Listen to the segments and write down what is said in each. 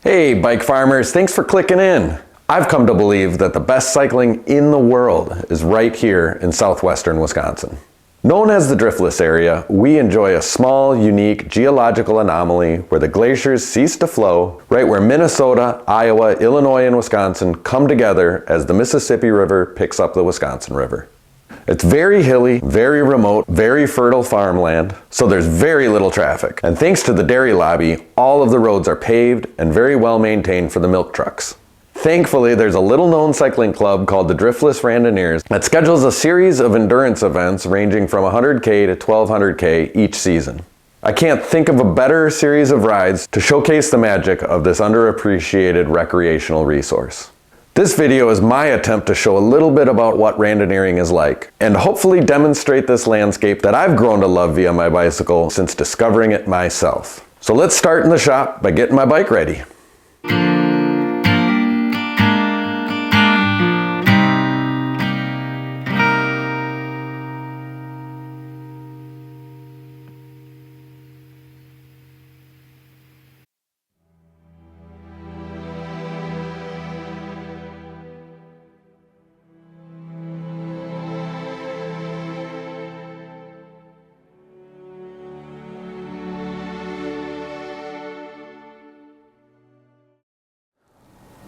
Hey bike farmers, thanks for clicking in. I've come to believe that the best cycling in the world is right here in southwestern Wisconsin. Known as the Driftless Area, we enjoy a small, unique geological anomaly where the glaciers cease to flow, right where Minnesota, Iowa, Illinois, and Wisconsin come together as the Mississippi River picks up the Wisconsin River. It's very hilly, very remote, very fertile farmland, so there's very little traffic. And thanks to the dairy lobby, all of the roads are paved and very well maintained for the milk trucks. Thankfully, there's a little-known cycling club called the Driftless Randonneurs that schedules a series of endurance events ranging from 100K to 1200K each season. I can't think of a better series of rides to showcase the magic of this underappreciated recreational resource. This video is my attempt to show a little bit about what randonneering is like, and hopefully demonstrate this landscape that I've grown to love via my bicycle since discovering it myself. So let's start in the shop by getting my bike ready.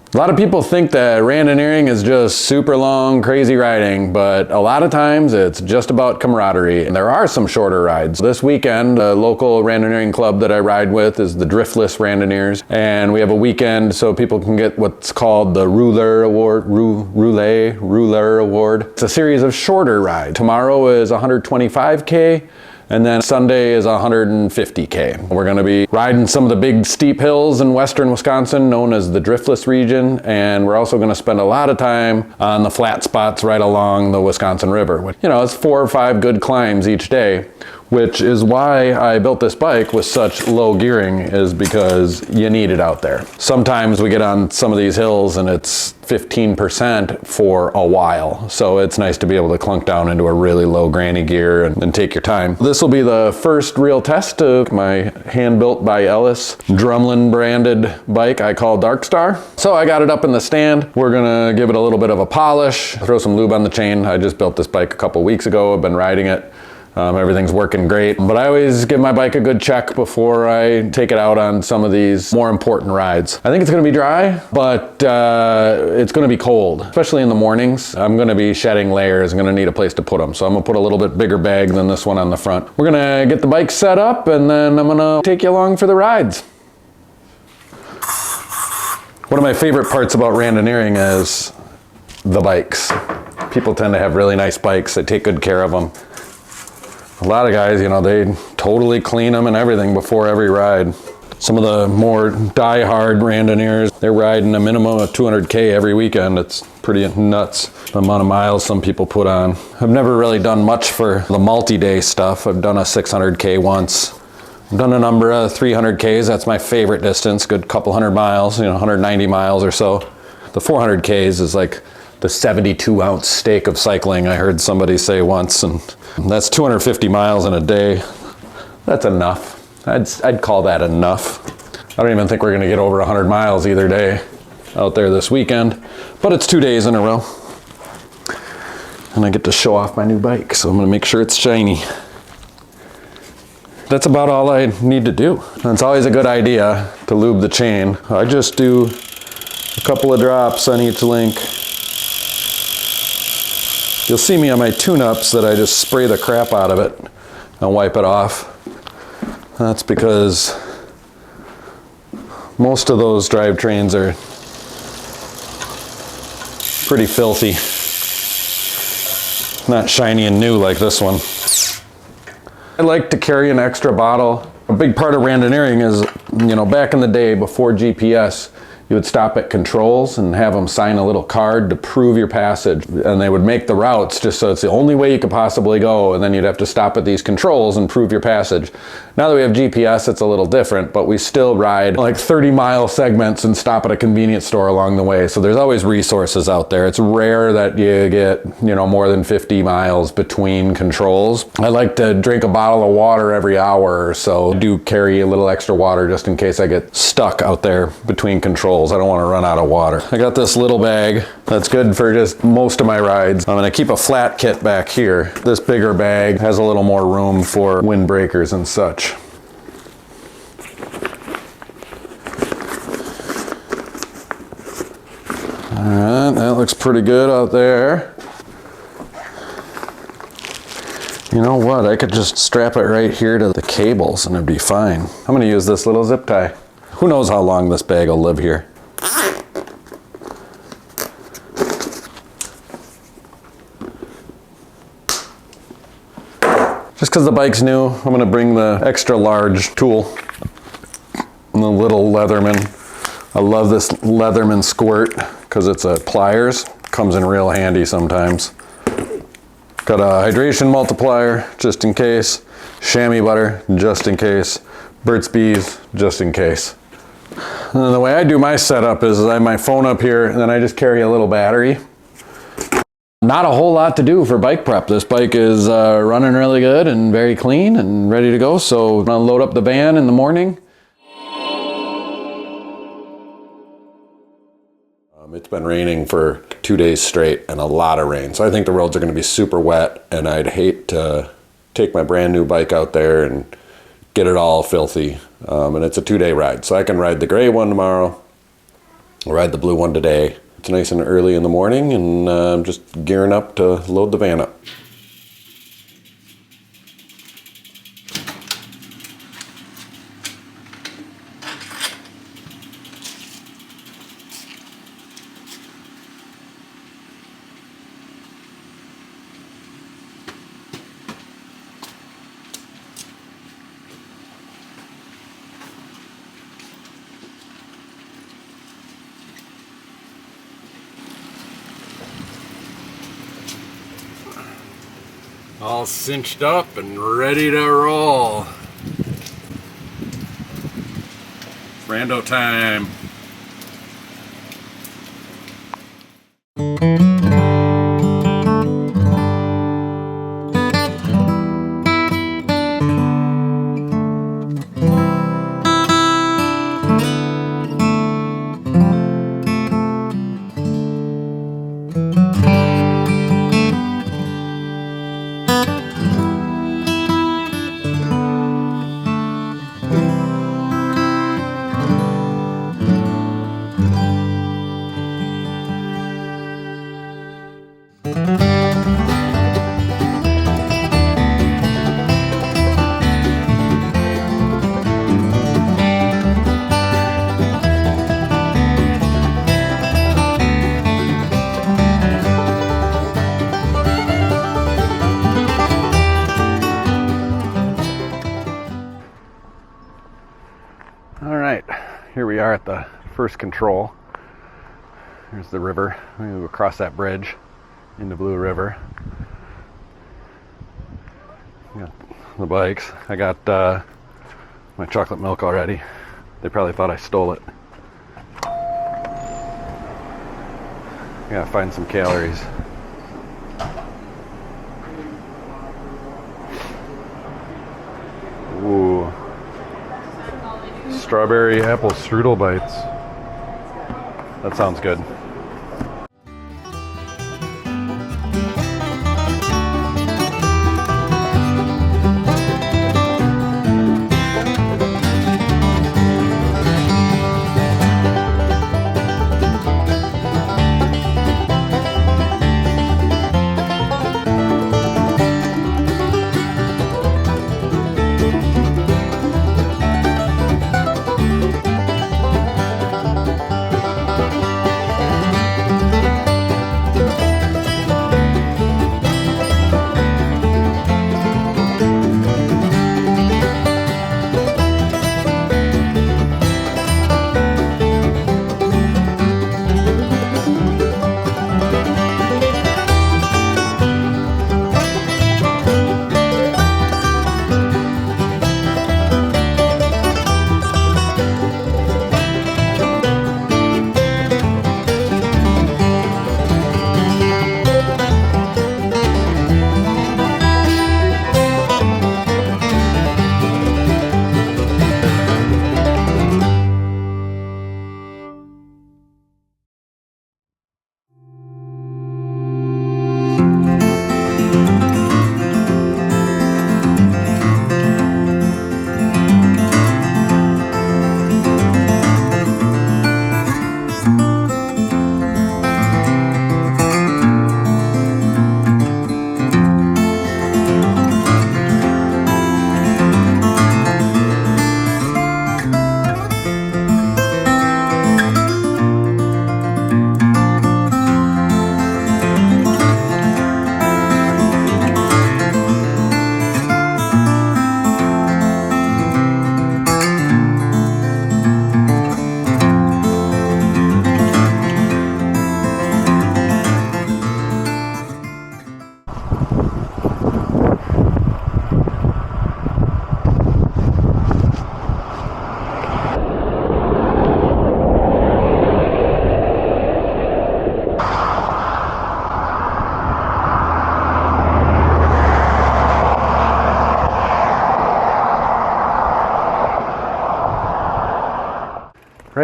A lot of people think that randonneering is just super long, crazy riding, but a lot of times it's just about camaraderie. And there are some shorter rides. This weekend, a local randonneering club that I ride with is the Driftless Randonneurs, and we have a weekend so people can get what's called the Ruler Award. It's a series of shorter rides. Tomorrow is 125K. And then Sunday is 150K. We're gonna be riding some of the big steep hills in western Wisconsin known as the Driftless region, and we're also gonna spend a lot of time on the flat spots right along the Wisconsin River. You know, it's 4 or 5 good climbs each day, which is why I built this bike with such low gearing, is because you need it out there. Sometimes we get on some of these hills and it's 15% for a while. So it's nice to be able to clunk down into a really low granny gear and take your time. This will be the first real test of my hand-built by Ellis Drumlin branded bike I call Darkstar. So I got it up in the stand. We're gonna give it a little bit of a polish, throw some lube on the chain. I just built this bike a couple weeks ago. I've been riding it. Everything's working great, but I always give my bike a good check before I take it out on some of these more important rides. I think it's gonna be dry, but it's gonna be cold, especially in the mornings. I'm gonna be shedding layers. I'm gonna need a place to put them, so I'm gonna put a little bit bigger bag than this one on the front. We're gonna get the bike set up, and then I'm gonna take you along for the rides. One of my favorite parts about randonneering is the bikes. People tend to have really nice bikes. They take good care of them. A lot of guys, you know, they totally clean them and everything before every ride. Some of the more die-hard randonneurs, they're riding a minimum of 200K every weekend. It's pretty nuts, the amount of miles some people put on. I've never really done much for the multi-day stuff. I've done a 600K once. I've done a number of 300Ks. That's my favorite distance, good couple hundred miles, you know, 190 miles or so. The 400Ks is like the 72-ounce steak of cycling, I heard somebody say once, and that's 250 miles in a day. That's enough. I'd call that enough. I don't even think we're gonna get over 100 miles either day out there this weekend, but it's 2 days in a row. And I get to show off my new bike, so I'm gonna make sure it's shiny. That's about all I need to do. And it's always a good idea to lube the chain. I just do a couple of drops on each link. You'll see me on my tune-ups that I just spray the crap out of it and wipe it off. That's because most of those drivetrains are pretty filthy. Not shiny and new like this one. I like to carry an extra bottle. A big part of randonneering is, you know, back in the day before GPS, you would stop at controls and have them sign a little card to prove your passage. And they would make the routes just so it's the only way you could possibly go, and then you'd have to stop at these controls and prove your passage. Now that we have GPS, it's a little different, but we still ride like 30-mile segments and stop at a convenience store along the way. So there's always resources out there. It's rare that you get, you know, more than 50 miles between controls. I like to drink a bottle of water every hour or so. I do carry a little extra water just in case I get stuck out there between controls. I don't want to run out of water. I got this little bag that's good for just most of my rides. I'm going to keep a flat kit back here. This bigger bag has a little more room for windbreakers and such. Alright, that looks pretty good out there. You know what? I could just strap it right here to the cables and it'd be fine. I'm going to use this little zip tie. Who knows how long this bag will live here. Just because the bike's new, I'm going to bring the extra large tool and the little Leatherman. I love this Leatherman squirt because it's a pliers. Comes in real handy sometimes. Got a hydration multiplier just in case. Chamois butter just in case. Burt's Bees just in case. And the way I do my setup is I have my phone up here and then I just carry a little battery. Not a whole lot to do for bike prep. This bike is running really good and very clean and ready to go. So I'm gonna load up the van in the morning. It's been raining for 2 days straight and a lot of rain. So I think the roads are gonna be super wet and I'd hate to take my brand new bike out there and get it all filthy. And it's a 2-day ride. So I can ride the gray one tomorrow, I'll ride the blue one today. It's nice and early in the morning and I'm just gearing up to load the van up. All cinched up and ready to roll. Rando time. Here we are at the first control. There's the river. I'm going to go across that bridge into Blue River. Got the bikes. I got my chocolate milk already. They probably thought I stole it. I gotta find some calories. Ooh. Strawberry apple strudel bites. That sounds good.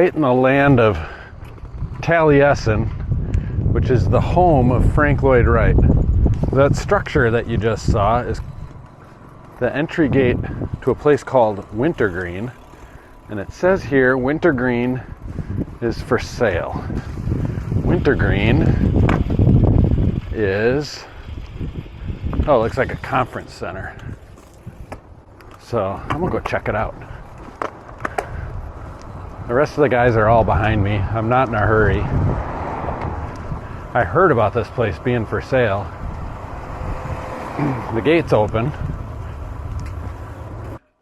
right in the land of Taliesin, which is the home of Frank Lloyd Wright. That structure that you just saw is the entry gate to a place called Wintergreen, and it says here Wintergreen is for sale. Wintergreen is, oh, it looks like a conference center. So I'm gonna go check it out. The rest of the guys are all behind me. I'm not in a hurry. I heard about this place being for sale. The gate's open.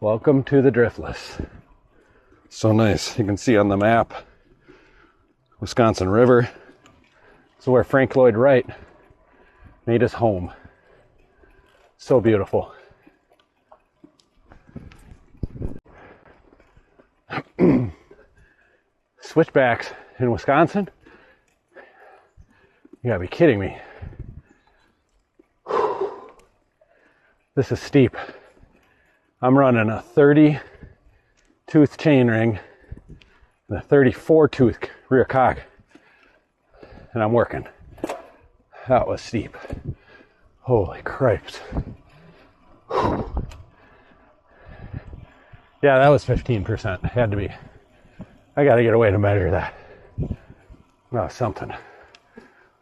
Welcome to the Driftless. So nice. You can see on the map, Wisconsin River. So where Frank Lloyd Wright made his home. So beautiful. Switchbacks in Wisconsin? You gotta be kidding me. This is steep. I'm running a 30 tooth chain ring and a 34 tooth rear cock, and I'm working. That was steep. Holy cripes. Yeah, that was 15%. Had to be. I gotta get a way to measure that. Oh, something.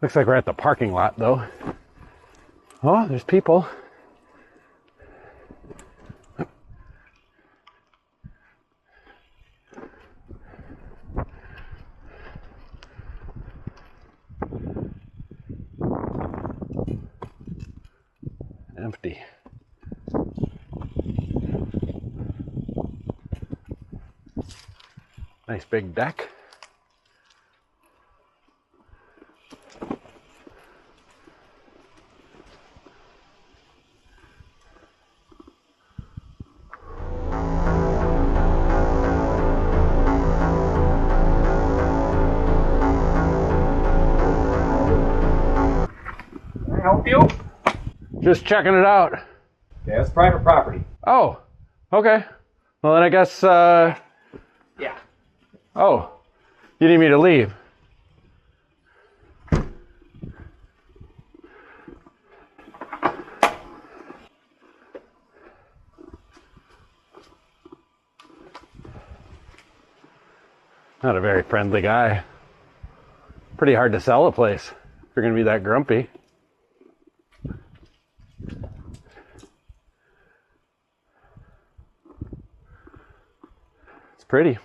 Looks like we're at the parking lot though. Oh, there's people. Empty. Nice big deck. Can I help you? Just checking it out. Yeah, it's private property. Oh, okay. Well then I guess, Yeah. oh, you need me to leave. Not a very friendly guy. Pretty hard to sell a place if you're gonna be that grumpy. It's pretty.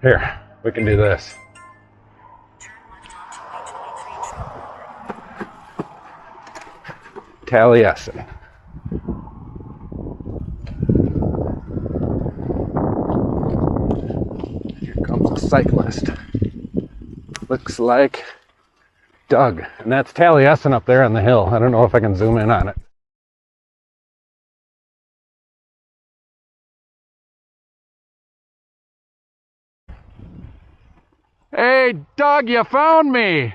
Here, we can do this. Taliesin. Here comes a cyclist. Looks like Doug. And that's Taliesin up there on the hill. I don't know if I can zoom in on it. Hey, Doug, you found me!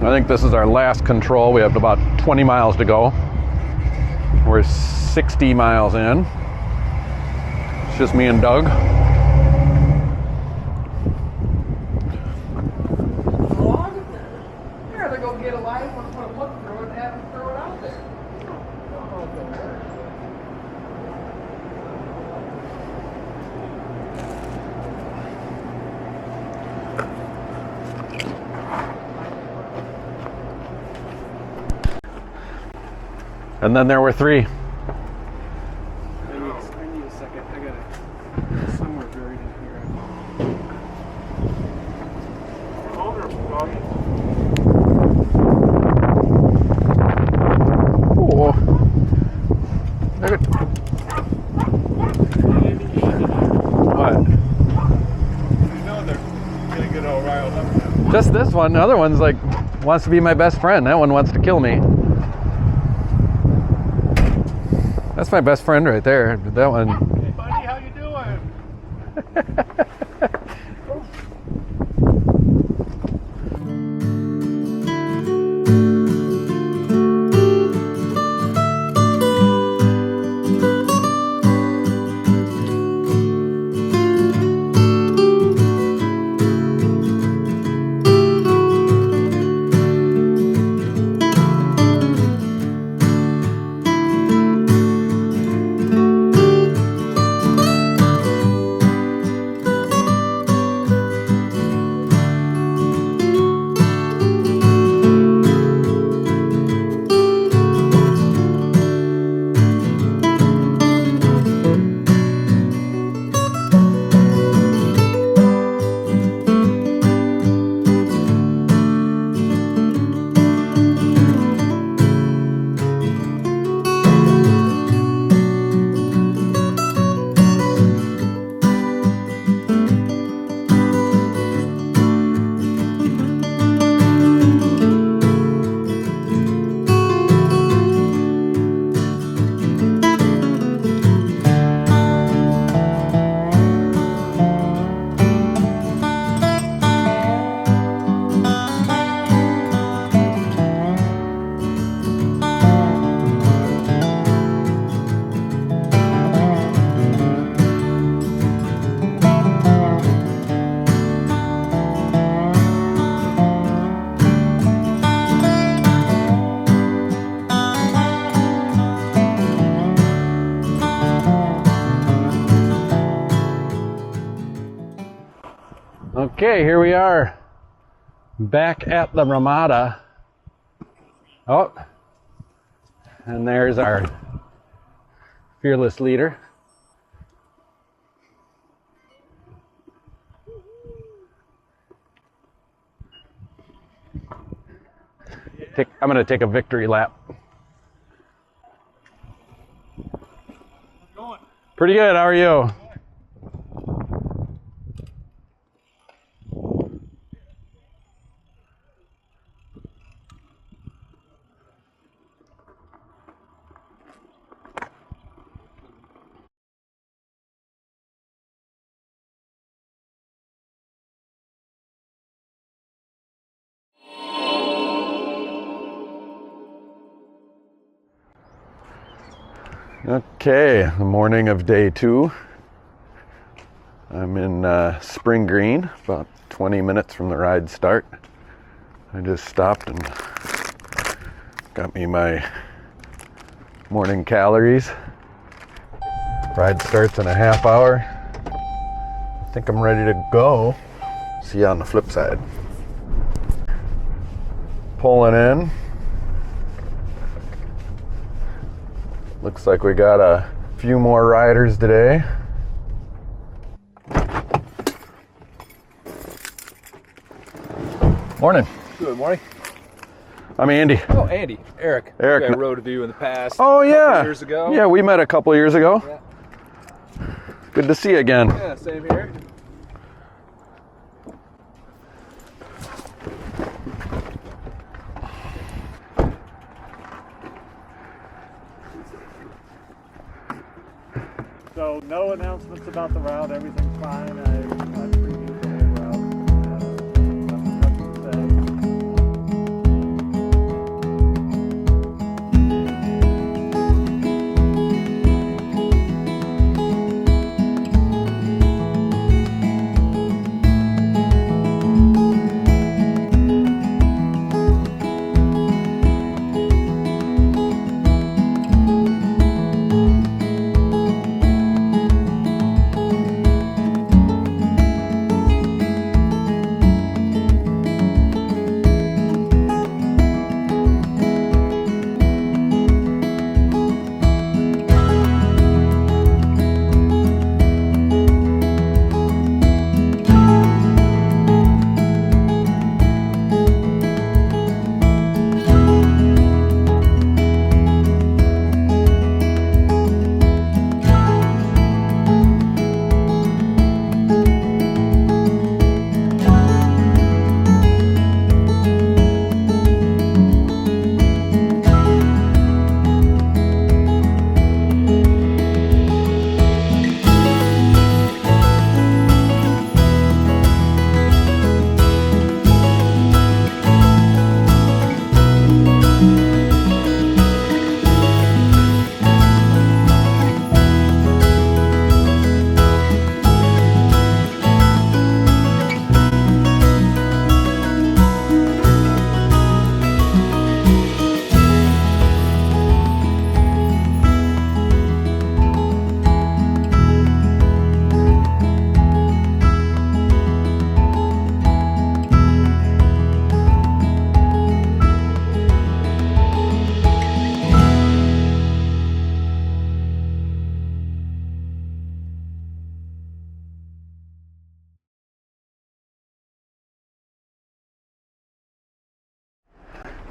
I think this is our last control. We have about 20 miles to go. We're 60 miles in. It's just me and Doug. Here, they go get a live one, put a book through it, and have them throw it out there. And then there were 3. I need a second. I got it somewhere buried in here. Oh. Look at what? You know they're gonna get all riled up now. Just this one. The other one's like wants to be my best friend. That one wants to kill me. That's my best friend right there. That one. Hey buddy, how you doing? Okay, here we are back at the Ramada. Oh, and there's our fearless leader. I'm going to take a victory lap. Pretty good, how are you? Okay, the morning of day 2. I'm in Spring Green, about 20 minutes from the ride start. I just stopped and got me my morning calories. Ride starts in a half hour. I think I'm ready to go. See you on the flip side. Pulling in. Looks like we got a few more riders today. Morning. Good morning. I'm Andy. Oh, Andy. Eric. Eric. I rode with you in the past. Oh, yeah. A couple years ago. Yeah, we met a couple years ago. Yeah. Good to see you again. Yeah, same here. So no announcements about the route. Everything's fine. I previewed the whole route. Nothing to say.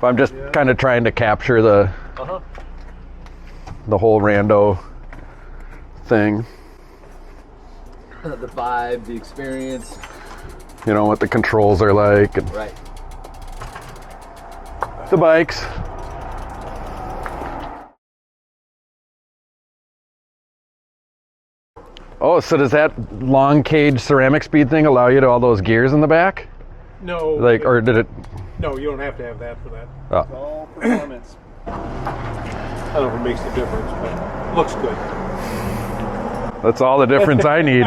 I'm just kind of trying to capture the whole rando thing. The vibe, the experience. You know, what the controls are like. And Right. the bikes. Oh, so does that long cage ceramic speed thing allow you to all those gears in the back? No. Like, or did it? No, you don't have to have that for that. Oh. It's all performance. I don't know if it makes a difference, but it looks good. That's all the difference I need.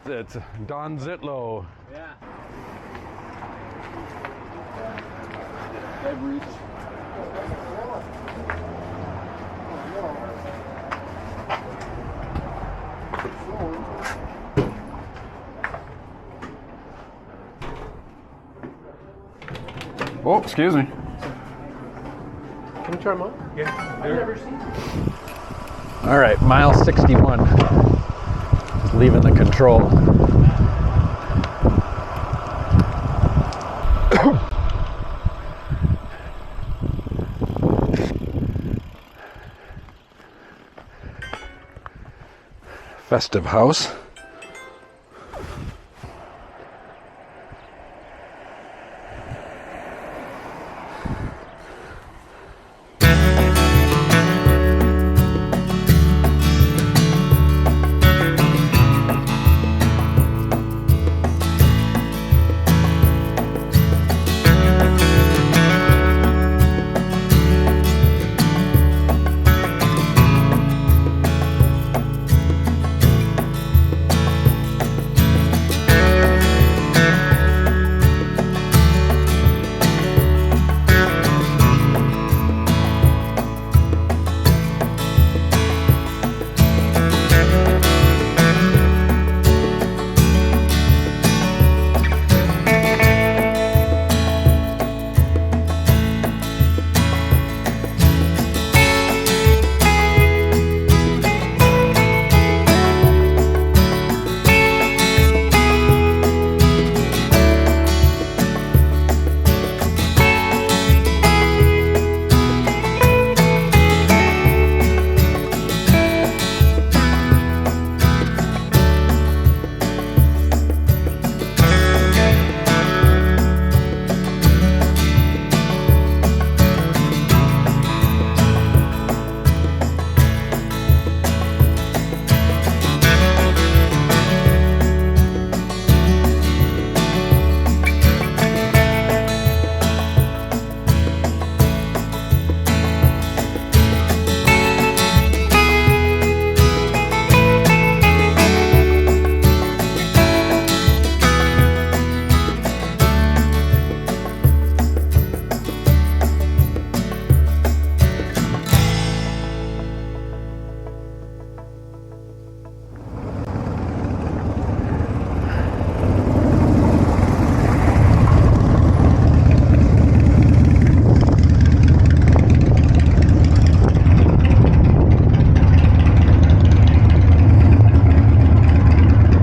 It's Don Zitlow. Yeah. Oh, excuse me. Can you try them on? Yeah. I've never seen. All right, mile 61. Leaving the control. Festive house.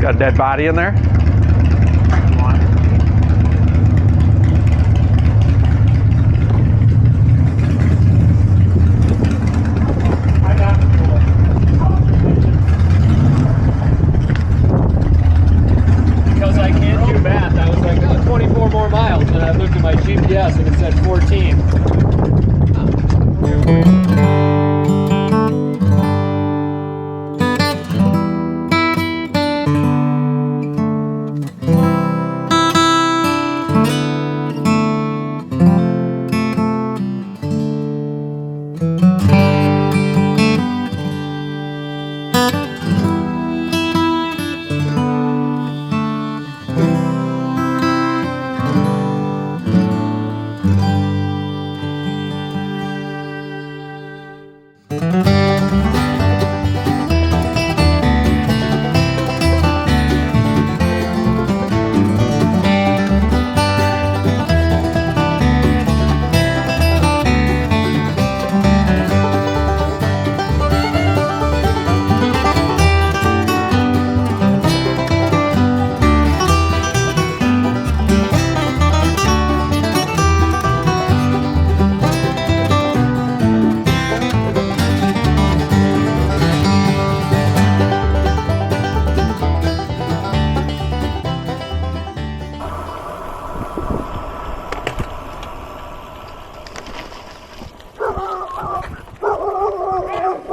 Got a dead body in there? Because I can't do math, I was like, oh, 24 more miles, and I looked at my GPS and it said 14.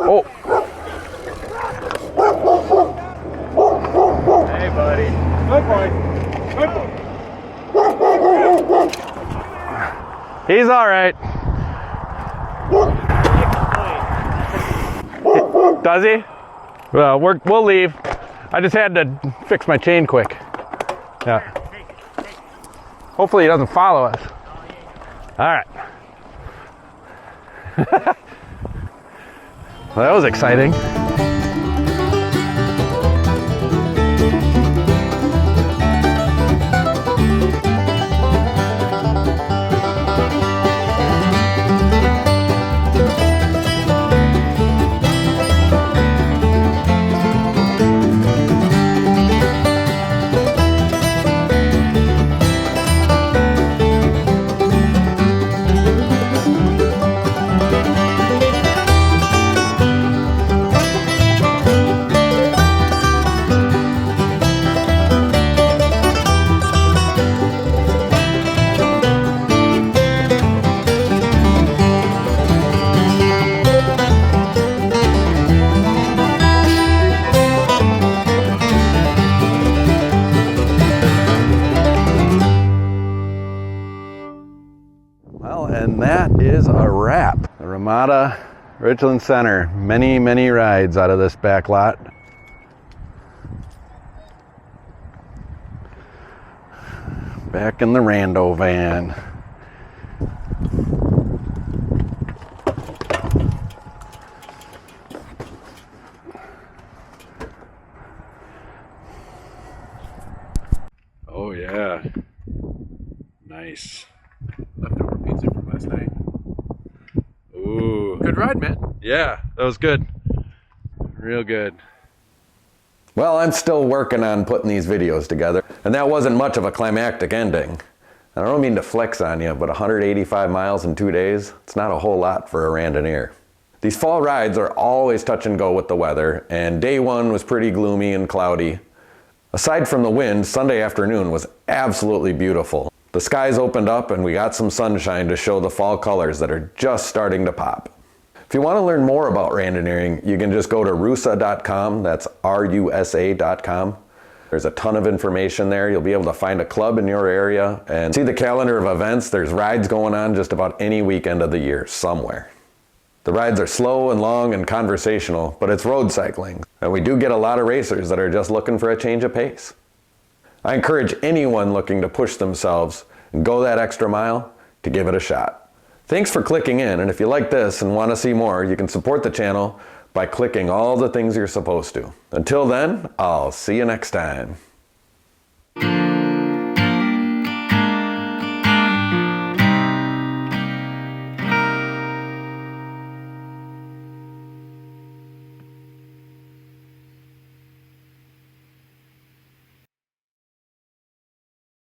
Oh, Hey, buddy. Good boy. Good boy. he's all right. Does he? Well, we'll leave. I just had to fix my chain quick. Yeah. Hopefully he doesn't follow us. All right. Well, that was exciting. Well, and that is a wrap. The Ramada Richland Center. Many, many rides out of this back lot. Back in the rando van. Oh yeah. Nice. Leftover pizza from last night. Ooh. Good ride, man. Yeah, that was good. Real good. Well, I'm still working on putting these videos together, and that wasn't much of a climactic ending. I don't mean to flex on you, but 185 miles in 2 days, it's not a whole lot for a randonneur. These fall rides are always touch and go with the weather, and day one was pretty gloomy and cloudy. Aside from the wind, Sunday afternoon was absolutely beautiful. The skies opened up and we got some sunshine to show the fall colors that are just starting to pop. If you want to learn more about randonneuring, you can just go to rusa.com, that's rusa.com. There's a ton of information there. You'll be able to find a club in your area and see the calendar of events. There's rides going on just about any weekend of the year, somewhere. The rides are slow and long and conversational, but it's road cycling. And we do get a lot of racers that are just looking for a change of pace. I encourage anyone looking to push themselves and go that extra mile to give it a shot. Thanks for clicking in, and if you like this and want to see more, you can support the channel by clicking all the things you're supposed to. Until then, I'll see you next time.